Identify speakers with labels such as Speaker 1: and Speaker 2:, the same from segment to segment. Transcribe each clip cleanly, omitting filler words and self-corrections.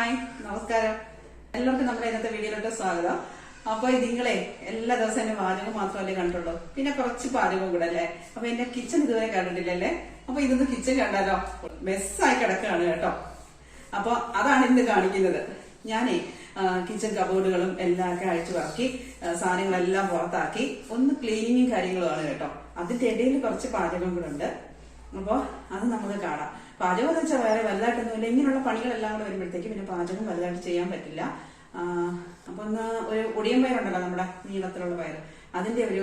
Speaker 1: Hi, നമസ്കാരം. എല്ലാവർക്കും നമ്മുടെ ഇന്നത്തെ വീഡിയോയിലോട്ട് സ്വാഗതം. അപ്പൊ നിങ്ങളെ എല്ലാ ദിവസവും എന്റെ പാചകം മാത്രമല്ലേ കണ്ടുള്ളൂ, പിന്നെ കുറച്ച് പാചകം കൂടെ അല്ലേ. അപ്പൊ എന്റെ കിച്ചൺ ഇതുവരെ കണ്ടിട്ടില്ലല്ലേ. അപ്പൊ ഇതൊന്ന് കിച്ചൺ കണ്ടാലോ, മെസ്സായി കിടക്കുകയാണ് കേട്ടോ. അപ്പൊ അതാണ് ഇന്ന് കാണിക്കുന്നത്. ഞാനേ കിച്ചൺ കബോർഡുകളും എല്ലാം ഒക്കെ അഴിച്ചു പറക്കി സാധനങ്ങളെല്ലാം പുറത്താക്കി ഒന്ന് ക്ലീനിങ്ങും കാര്യങ്ങളുമാണ് കേട്ടോ. അതിന്റെ ഇടയിൽ കുറച്ച് പാചകം കൂടെ ഉണ്ട്. അപ്പൊ അത് നമുക്ക് കാണാം. പാചകം എന്ന് വെച്ചാൽ വേറെ വലുതായിട്ടൊന്നുമില്ല. ഇങ്ങനെയുള്ള പണികളെല്ലാം കൂടെ വരുമ്പോഴത്തേക്ക് പിന്നെ പാചകം വലുതായിട്ട് ചെയ്യാൻ പറ്റില്ല. അപ്പൊ ഒന്ന് ഒരു ഒടിയൻ പയറുണ്ടല്ലോ, നമ്മുടെ നീളത്തിലുള്ള പയർ, അതിന്റെ ഒരു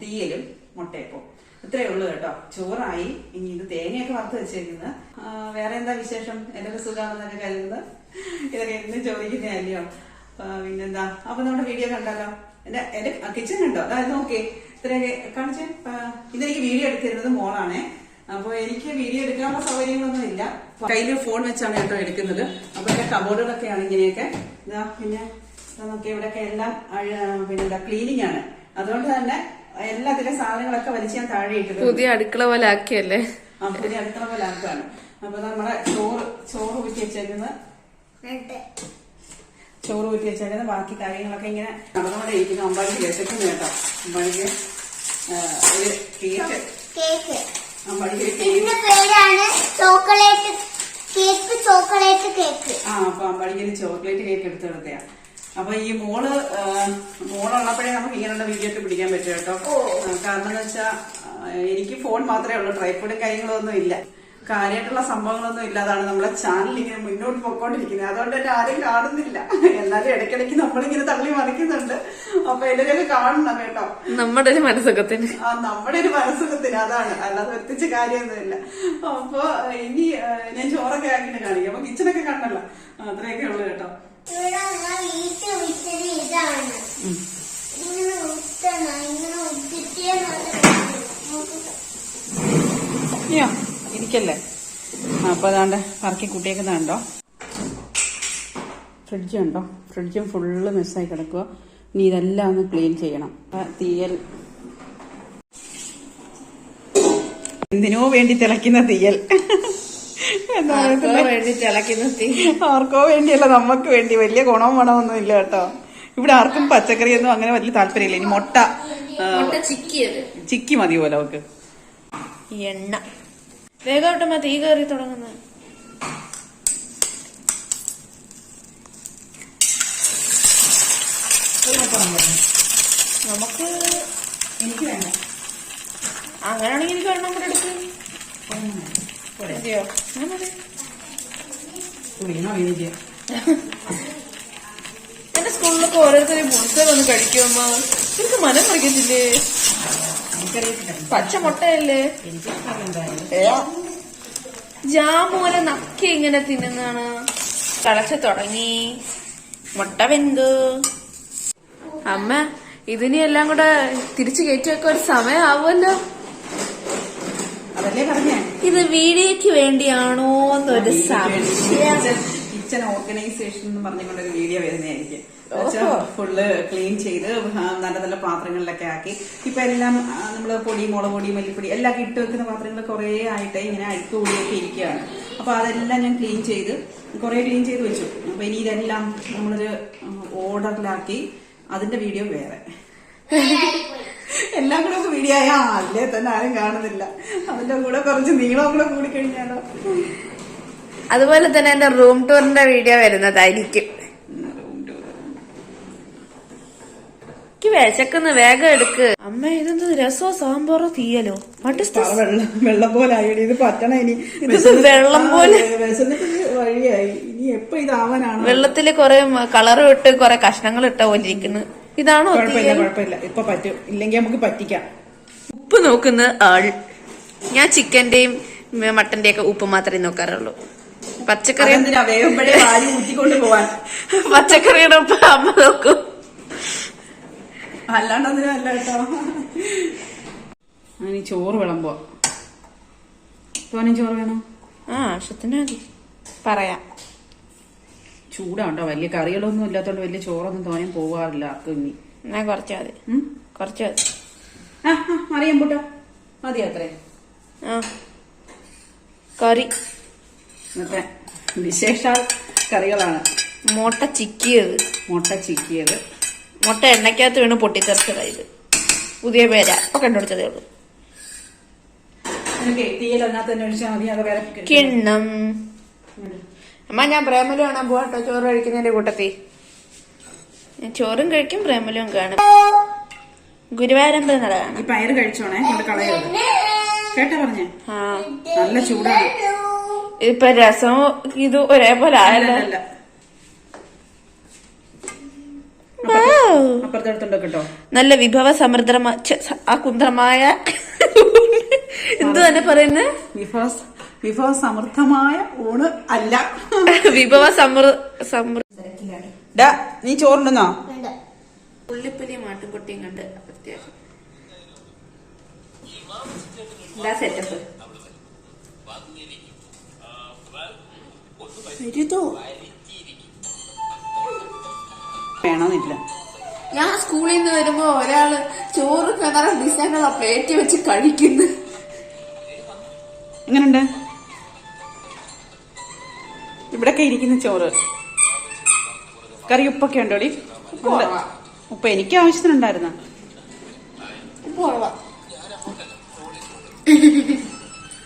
Speaker 1: തീയലും മുട്ടയപ്പവും ഇത്രയേ ഉള്ളൂ കേട്ടോ. ചോറായി. ഇനി ഇത് തേങ്ങയൊക്കെ വറുത്ത് വെച്ചേക്കുന്നത്. വേറെ എന്താ വിശേഷം? എന്തൊക്കെ സുഖമാണെന്നൊക്കെ കരുതുന്നത്. ഇതൊക്കെ എന്ന് ചോദിക്കുന്നതല്ലയോ. പിന്നെന്താ, അപ്പൊ നമ്മുടെ വീഡിയോ കണ്ടല്ലോ. എന്റെ കിച്ചൺ കണ്ടോ? അതായത് നോക്കി ഇത്രയൊക്കെ കാണിച്ചേ. ഇതെനിക്ക് വീഡിയോ എടുത്തിരുന്നത് മോളാണേ. അപ്പൊ എനിക്ക് വീഡിയോ എടുക്കാനുള്ള സൗകര്യങ്ങളൊന്നും ഇല്ല. കയ്യില് ഫോൺ വെച്ചാണ് കേട്ടോ എടുക്കുന്നത്. അപ്പൊ എന്റെ കബോർഡുകളൊക്കെയാണ് ഇങ്ങനെയൊക്കെ. ഇതാ പിന്നെ നമുക്ക് ഇവിടെയൊക്കെ എല്ലാം പിന്നെന്താ ക്ലീനിങ് ആണ്. അതുകൊണ്ട് തന്നെ എല്ലാത്തിലെ സാധനങ്ങളൊക്കെ വലിച്ച് ഞാൻ താഴെ ഇട്ടത്.
Speaker 2: പുതിയ അടുക്കള പോലെ ആക്കിയല്ലേ?
Speaker 1: പുതിയ അടുക്കള പോലെ ആക്കുകയാണ്. അപ്പൊ നമ്മുടെ ചോറ് ഊറ്റി വെച്ചേക്കുന്നത് ബാക്കി കാര്യങ്ങളൊക്കെ ഇങ്ങനെ നടന്നുകൊണ്ടേ ഇരിക്കുന്നു. അമ്പാടിക്ക് വിശക്കുന്നു കേട്ടോ. അമ്പാടിക്ക് ഒരു കേക്ക്.
Speaker 3: Chocolate cake.
Speaker 1: അപ്പൊ അമ്പാടിക്ക് ചോക്ലേറ്റ് കേക്ക് എടുത്തെടുത്തയാ. അപ്പൊ ഈ മോളുള്ളപ്പോഴേ നമുക്ക് ഇങ്ങനെയുള്ള വീഡിയോ ഒക്കെ പിടിക്കാൻ പറ്റും കേട്ടോ. കാരണം എന്ന് വെച്ചാ എനിക്ക് ഫോൺ മാത്രമേ ഉള്ളൂ, ട്രൈപ്പോഡും കാര്യങ്ങളൊന്നും ഇല്ല. കാര്യമായിട്ടുള്ള സംഭവങ്ങളൊന്നും ഇല്ലാതാണ് നമ്മുടെ ചാനൽ ഇങ്ങനെ മുന്നോട്ട് പൊക്കോണ്ടിരിക്കുന്നത്. അതുകൊണ്ട് തന്നെ ആരും കാണുന്നില്ല. എന്നാലും ഇടയ്ക്കിടയ്ക്ക് നമ്മളിങ്ങനെ തള്ളി മറിക്കുന്നുണ്ട്. അപ്പൊ എല്ലാവരും കാണണം കേട്ടോ.
Speaker 2: നമ്മുടെ ഒരു മനസ്സുഖത്തിന്
Speaker 1: അതാണ്, അല്ലാതെ എത്തിച്ച കാര്യമൊന്നുമില്ല. അപ്പൊ ഇനി ഞാൻ ചോറൊക്കെ ആക്കിയിട്ട് കാണിക്കാം. അപ്പൊ കിച്ചണൊക്കെ കണ്ടല്ലോ, അത്രയൊക്കെ ഉള്ളു കേട്ടോ. ഇരിക്കല്ലേ. അപ്പൊ അതാണ്ട് പറക്കി കുട്ടിയേക്കുന്നുണ്ടോ. ഫ്രിഡ്ജുണ്ടോ? ഫ്രിഡ്ജും ഫുള്ള് മിസ്സായി കിടക്കുക. ഇനി ഇതെല്ലാം ഒന്ന് ക്ലീൻ ചെയ്യണം. തീയൽ എന്തിനോ വേണ്ടി തിളയ്ക്കുന്ന തീയൽ. ആർക്കോ വേണ്ടിയല്ല, നമുക്ക് വേണ്ടി. വലിയ ഗുണവും മണമൊന്നും ഇല്ല കേട്ടോ. ഇവിടെ ആർക്കും പച്ചക്കറിയൊന്നും അങ്ങനെ വലിയ താല്പര്യമില്ല. ഇനി മുട്ട ചിക്കി മതി പോലെ അവക്ക്.
Speaker 2: എണ്ണ വേഗം തീ കയറി തുടങ്ങുന്നത്. നമുക്ക്
Speaker 1: എനിക്ക് വേണ്ട.
Speaker 2: അങ്ങനെയാണെങ്കിൽ എനിക്ക് ഒരെണ്ണം കൂടെ എടുക്ക്. എന്റെ സ്കൂളിലൊക്കെ ഓരോരുത്തരും മുട്ട വന്ന് കഴിക്കുമ്പോ എനിക്ക് മനം പറിക്കത്തില്ലേ? പച്ച മുട്ടയല്ലേ? ജാമൂല നക്കി ഇങ്ങനെ തിന്നുന്നതാണ്. തിളച്ച് തുടങ്ങി. മുട്ട വെന്തു. അമ്മ ഇതിനി എല്ലാം കൂടെ തിരിച്ചു കയറ്റി വെക്കാൻ ഒരു സമയമാവുമല്ലോ.
Speaker 1: അതല്ലേ പറഞ്ഞേ,
Speaker 2: ഇത് വീഡിയോക്ക് വേണ്ടിയാണോ എന്നൊരു സംശയം.
Speaker 1: കിച്ചൺ ഓർഗനൈസേഷൻ എന്ന് പറഞ്ഞുകൊണ്ടൊരു വീഡിയോ വരുന്നതായിരിക്കും. ഫുള്ള് ക്ലീൻ ചെയ്ത് നല്ല നല്ല പാത്രങ്ങളിലൊക്കെ ആക്കി. ഇപ്പൊ എല്ലാം നമ്മള് പൊടി, മുളക് പൊടി, മല്ലിപ്പൊടി എല്ലാം ഇട്ട് വെക്കുന്ന പാത്രങ്ങൾ കുറെ ആയിട്ട് ഇങ്ങനെ അഴുക്ക് കൂടിയൊക്കെ ഇരിക്കുകയാണ്. അപ്പൊ അതെല്ലാം ഞാൻ ക്ലീൻ ചെയ്ത് വെച്ചു. അപ്പൊ ഇനി ഇതെല്ലാം നമ്മളൊരു ഓർഡറിലാക്കി അതിന്റെ വീഡിയോ വേറെ. എല്ലാം കൂടെ ഒക്കെ വീഡിയോ ആയാ അല്ലേ തന്നെ ആരും കാണുന്നില്ല. അതിന്റെ കൂടെ കുറച്ച് നീളം കൂടെ കൂടിക്കഴിഞ്ഞാലോ.
Speaker 2: അതുപോലെ തന്നെ എന്റെ റൂം ടൂറിന്റെ വീഡിയോ വരുന്നതായിരിക്കും. വിശക്കുന്ന വേഗം എടുക്ക്. അമ്മ ഇതെന്ത് രസോ സാമ്പാറോ തീയലോ?
Speaker 1: വെള്ളം പോലെ ആയി. ഇത് പറ്റണ ഇനി
Speaker 2: വെള്ളം പോലെ
Speaker 1: വഴിയായി. ഇനി എപ്പോ ഇതാവാനാണ്?
Speaker 2: വെള്ളത്തില് കൊറേ കളറും ഇട്ട് കൊറേ കഷ്ണങ്ങൾ ഇട്ട പോലെ ഇരിക്കുന്നു. ഇതാണോ?
Speaker 1: കുഴപ്പമില്ല, ഇപ്പൊ പറ്റും. ഇല്ലെങ്കിൽ നമുക്ക് പറ്റിക്കാം.
Speaker 2: ഉപ്പ് നോക്കുന്ന ആൾ ഞാൻ ചിക്കന്റെയും മട്ടന്റെയും ഒക്കെ ഉപ്പ് മാത്രമേ നോക്കാറുള്ളൂ. പച്ചക്കറി
Speaker 1: ഊറ്റിക്കൊണ്ട് പോവാൻ
Speaker 2: പച്ചക്കറിയുടെ ഉപ്പ് അമ്മ നോക്കും.
Speaker 1: അല്ലാണ്ടതിനല്ല കേട്ടോ. അങ്ങനെ ചോറ് വിളമ്പോ. തോനെ ചോറ് വേണോ?
Speaker 2: ആവശ്യത്തിന് മതി. പറയാം.
Speaker 1: ചൂടാണ്ടോ. വലിയ കറികളൊന്നും ഇല്ലാത്തോണ്ട് വലിയ ചോറൊന്നും തോനെ പോവാറില്ല ആർക്കും. ഇനി
Speaker 2: ഞാൻ കുറച്ച് മതി.
Speaker 1: അറിയാം പൂട്ടോ, മതി അത്രേ.
Speaker 2: കറി
Speaker 1: ഇന്നത്തെ വിശേഷാൽ കറികളാണ്.
Speaker 2: മുട്ട ചിക്കിയത്, മുട്ട എണ്ണയ്ക്കകത്ത് വീണ് പൊട്ടിത്തെറിച്ചതായത്. പുതിയ പേരാ ഇപ്പൊ കണ്ടുപിടിച്ചതേ ഉള്ളൂ.
Speaker 1: തീയിൽ അതിനകത്ത് തന്നെ ഒഴിച്ചാൽ മതി. അത് വേറെ
Speaker 2: കിണ്ണം. അമ്മ ഞാൻ പ്രേമലു കാണാൻ പോവാട്ടോ, ചോറ് കഴിക്കുന്നതിന്റെ കൂട്ടത്തിൽ. ഞാൻ ചോറും കഴിക്കും പ്രേമലും കാണും. ഗുരുവായൂരമ്പ് നടക്കാണ്.
Speaker 1: ഈ പയറ് കഴിച്ചോണേ, കൊണ്ട് കളയരുത് കേട്ടാ പറഞ്ഞേ. നല്ല ചൂടാണ്.
Speaker 2: ഇപ്പൊ രസവും ഇത് ഒരേപോലെ ആയല്ലോ.
Speaker 1: അപ്പുറത്തെടുത്തുണ്ടോ കേട്ടോ.
Speaker 2: നല്ല വിഭവ സമൃദ്ധമായ കുന്തമായ എന്തു തന്നെ പറയുന്നത്,
Speaker 1: വിഭവ സമൃദ്ധമായ ഊണ് അല്ല,
Speaker 2: വിഭവ
Speaker 1: നീ ചോറുണ്ടെന്നോ?
Speaker 2: പുള്ളിപ്പുലിയും മാട്ടുംകുട്ടിയും കണ്ട് അത്യാവശ്യം എന്താ സെറ്റപ്പ്.
Speaker 1: വേണമെന്നില്ല.
Speaker 2: ഞാൻ സ്കൂളിൽ നിന്ന് വരുമ്പോ ഒരാള് ചോറ് കിണറ് ഡിസൈനുള്ള പ്ലേറ്റ് വെച്ച് കഴിക്കുന്നു.
Speaker 1: എങ്ങനുണ്ട് ഇവിടൊക്കെ ഇരിക്കുന്ന ചോറ്? കറി ഉപ്പൊക്കെ ഉണ്ടോടി? ഉപ്പ് എനിക്ക് ആവശ്യത്തിനുണ്ടായിരുന്ന.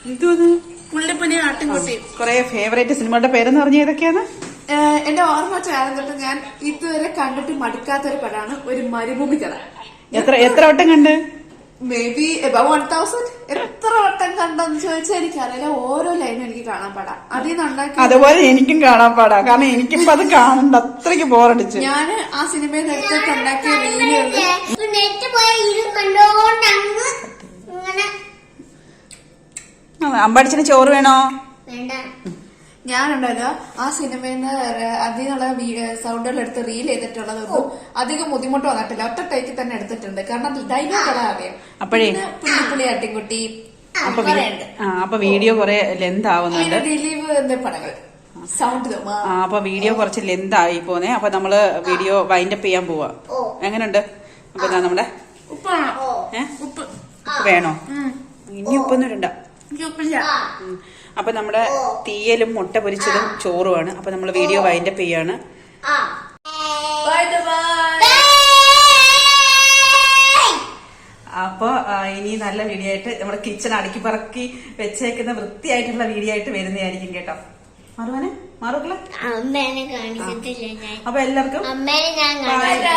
Speaker 1: എന്തോന്ന്?
Speaker 2: പുള്ളിപ്പുലി ആട്ടിൻകുട്ടി.
Speaker 1: കൊറേ ഫേവറേറ്റ് സിനിമകളുടെ പേരെന്ന് പറഞ്ഞ ഏതൊക്കെയാണ്?
Speaker 2: എന്റെ ഓർമ്മ ചേർന്ന് തൊട്ട് ഞാൻ ഇതുവരെ കണ്ടിട്ട് മടുക്കാത്തൊരു പടമാണ് ഒരു മരുഭൂമി കഥ.
Speaker 1: എത്ര വട്ടം കണ്ട്?
Speaker 2: May be above 1000. എത്ര വട്ടം കണ്ടെന്ന് ചോദിച്ചാൽ എനിക്കറിയില്ല. ഓരോ ലൈനും എനിക്ക് കാണാൻ പാടാം. അതിൽ നിന്നുണ്ടാക്കി
Speaker 1: അതുപോലെ എനിക്കും കാണാൻ പാടാ. കാരണം എനിക്കിപ്പോ അത് കാണണ്ട, അത്രയ്ക്ക് ബോറടിച്ചു.
Speaker 2: ഞാന് ആ സിനിമയിൽ എടുത്തിട്ടുണ്ടാക്കിയ വീഡിയോകള്
Speaker 1: അമ്പടിച്ചിന് ചോറ് വേണോ?
Speaker 2: ഞാനുണ്ടല്ലോ ആ സിനിമയിൽ നിന്ന് അതിൽ നിന്നുള്ള സൗണ്ടുകളെടുത്ത് റീൽ ചെയ്തിട്ടുള്ളതൊന്നും അധികം ബുദ്ധിമുട്ട് വന്നിട്ടില്ല. ഒറ്റ ടേക്കിൽ തന്നെ എടുത്തിട്ടുണ്ട്. കാരണം ഡൈലോഗുകളാ അറിയാം.
Speaker 1: അപ്പോഴേ
Speaker 2: പുള്ളിപ്പുളി ആട്ടിൻകുട്ടി
Speaker 1: അപ്പൊ വീഡിയോ കൊറേ ലെന്ത് ആവുന്നുണ്ട്.
Speaker 2: ദിലീപ് പടങ്ങൾ സൗണ്ട്.
Speaker 1: അപ്പൊ വീഡിയോ കുറച്ച് ലെന്ത് ആയി പോന്നെ. അപ്പൊ നമ്മള് വീഡിയോ വൈൻഡപ്പ് ചെയ്യാൻ പോവാ. എങ്ങനെയുണ്ട്? അപ്പൊ നമ്മുടെ ഉപ്പ് വേണോ? ഇനി ഉപ്പൊന്നും ഇടണ്ട. അപ്പൊ നമ്മുടെ തീയലും മുട്ട പൊരിച്ചതും ചോറുമാണ്. അപ്പൊ നമ്മള് വീഡിയോ വൈൻഡപ്പ് ചെയ്യാണ്. അപ്പൊ ഇനി നല്ല വീഡിയോ ആയിട്ട് നമ്മുടെ കിച്ചൺ അടുക്കി പറക്കി വെച്ചേക്കുന്ന വൃത്തിയായിട്ടുള്ള വീഡിയോ ആയിട്ട് വരുന്നതായിരിക്കും കേട്ടോ. മാറുവാനെ മാറുക്കളെ
Speaker 3: അമ്മേനെ കാണിച്ചിട്ടില്ല.
Speaker 1: അപ്പൊ എല്ലാവർക്കും
Speaker 3: അമ്മേനെ ഞാൻ കാണിച്ചിട്ടില്ല.